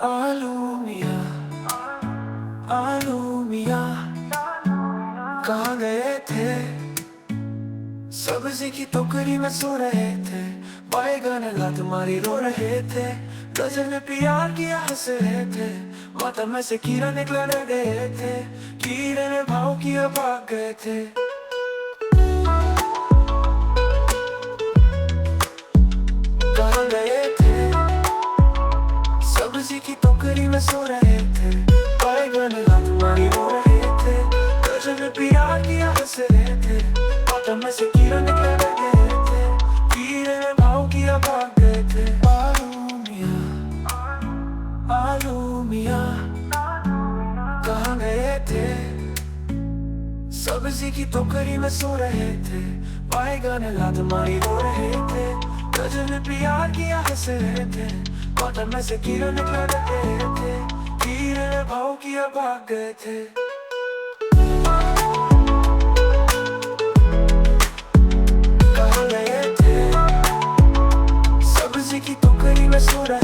आलू मिया, आलू मिया कहाँ गए थे? सब्जी की टोकरी में सो रहे थे, बैगन लात मारी रो रहे थे। गजब में प्यार किया हंस रहे थे, माथा में से कीड़ा निकल गए थे। कीड़े ने भाव किया भाग गए थे। कहाँ गए थे? सब्जी की टोकरी में सो रहे थे, बैगन लात मारी रो रहे थे। गजब में प्यार किया हंस रहे थे, माथा में से कीड़ा निकल गए थे। कीड़े ने भाव किया भाग गए थे। आलू मिया, आलू मिया कहाँ गए थे? सब्जी की टोकरी में सो रहे थे, बैगन लात मारी रो रहे थे। गजब में प्यार किया हंस रहे थे, माथा में से कीड़ा निकल गए थे। कीड़े ने भाव किया भाग गए थे। कहाँ गए थे? सब्जी की टोकरी में सो रहे